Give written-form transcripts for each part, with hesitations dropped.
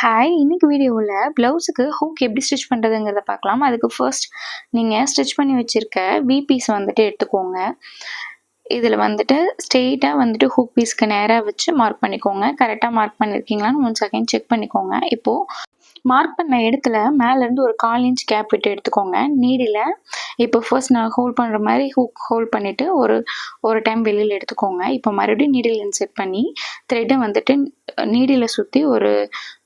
Hi! இன்னைக்கு வீடியோவில் ப்ளவுஸுக்கு hook எப்படி ஸ்டிச் பண்ணுறதுங்கிறத பார்க்கலாம். அதுக்கு ஃபர்ஸ்ட் நீங்கள் ஸ்டிச் பண்ணி வச்சுருக்க பீஸ் வந்துட்டு எடுத்துக்கோங்க. இதில் வந்துட்டு ஸ்ட்ரெயிட்டாக வந்துட்டு ஹூக் பீஸ்க்கு நேராக வச்சு மார்க் பண்ணிக்கோங்க. கரெக்டாக மார்க் பண்ணியிருக்கீங்களான்னு 1 செகண்ட் செக் பண்ணிக்கோங்க. இப்போது மார்க் பண்ண இடத்துல மேலேருந்து ஒரு 1/4 இன்ச் கேப் விட்டு எடுத்துக்கோங்க. நீடில் இப்போ ஃபர்ஸ்ட் நான் ஹோல்ட் பண்ணுற மாதிரி ஹூக் ஹோல்ட் பண்ணிவிட்டு ஒரு டைம் வெளியில் எடுத்துக்கோங்க. இப்போ மறுபடியும் நீடில் இன்செர்ட் பண்ணி த்ரெட்டை வந்துட்டு நீடில் சுற்றி ஒரு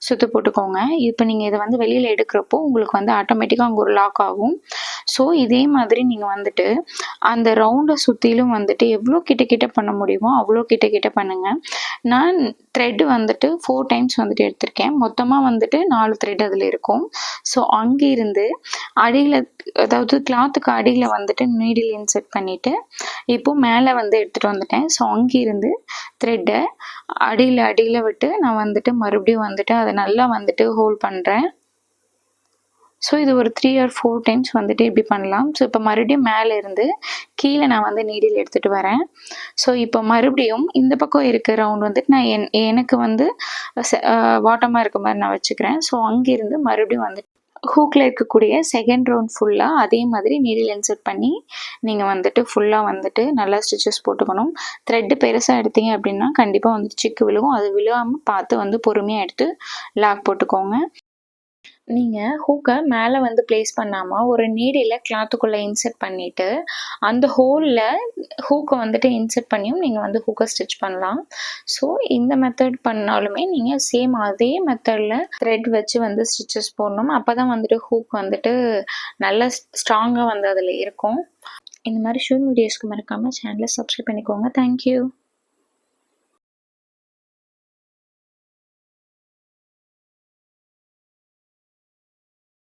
சுற்று போட்டுக்கோங்க. இப்போ நீங்கள் இதை வந்து வெளியில் எடுக்கிறப்போ உங்களுக்கு வந்து ஆட்டோமேட்டிக்காக அங்கே ஒரு லாக் ஆகும். ஸோ இதே மாதிரி நீங்கள் வந்துட்டு அந்த ரவுண்டை சுற்றிலும் வந்துட்டு எவ்வளோ கிட்ட பண்ண முடியுமோ அவ்வளோ கிட்ட பண்ணுங்கள். நான் த்ரெட் வந்துட்டு 4 டைம்ஸ் வந்துட்டு எடுத்திருக்கேன். மொத்தமாக வந்துட்டு 4 த்ரெட் அதில் இருக்கும். ஸோ அங்கேருந்து அடியில், அதாவது கிளாத்துக்கு அடியில் வந்துட்டு நீடில் இன்செர்ட் பண்ணிவிட்டு இப்போது மேலே வந்து எடுத்துகிட்டு வந்துட்டேன். ஸோ அங்கேருந்து த்ரெட்டை அடியில் விட்டு நான் வந்துட்டு மறுபடியும் வந்துட்டு அதை நல்லா வந்துட்டு ஹோல்ட் பண்ணுறேன். ஸோ இது ஒரு 3 or 4 டைம்ஸ் வந்துட்டு இப்படி பண்ணலாம். ஸோ இப்போ மறுபடியும் மேலே இருந்து கீழே நான் வந்து நீடில் எடுத்துகிட்டு வரேன். ஸோ இப்போ மறுபடியும் இந்த பக்கம் இருக்க ரவுண்ட் வந்துட்டு நான் எனக்கு வந்து பாட்டமாக இருக்க மாதிரி நான் வச்சுக்கிறேன். ஸோ அங்கேருந்து மறுபடியும் வந்துட்டு ஹூக்கில் இருக்கக்கூடிய செகண்ட் ரவுண்ட் ஃபுல்லாக அதே மாதிரி நீடில் இன்செர்ட் பண்ணி நீங்கள் வந்துட்டு ஃபுல்லாக வந்துட்டு நல்லா ஸ்டிச்சஸ் போட்டுக்கணும். த்ரெட்டு பெருசாக எடுத்தீங்க அப்படின்னா கண்டிப்பாக வந்துட்டு சிக்கு விழுகும். அது விழுகாமல் பார்த்து வந்து பொறுமையாக எடுத்து லாக் போட்டுக்கோங்க. நீங்கள் ஹூக்கை மேலே வந்து ப்ளேஸ் பண்ணாமல் ஒரு நீடில் கிளாத்துக்குள்ளே இன்செர்ட் பண்ணிவிட்டு அந்த ஹோலில் ஹூக்கை வந்துட்டு இன்செர்ட் பண்ணியும் நீங்கள் வந்து ஹூக்கை ஸ்டிச் பண்ணலாம். ஸோ இந்த மெத்தட் பண்ணாலுமே நீங்கள் சேம் அதே மெத்தடில் த்ரெட் வச்சு வந்து ஸ்டிச்சஸ் போடணும். அப்போ தான் வந்துட்டு ஹூக் வந்துட்டு நல்லா ஸ்ட்ராங்காக வந்து அதில் இருக்கும். இந்த மாதிரி ஷூ வீடியோஸ்க்கு மறக்காமல் சேனலை சப்ஸ்கிரைப் பண்ணிக்கோங்க. தேங்க்யூ.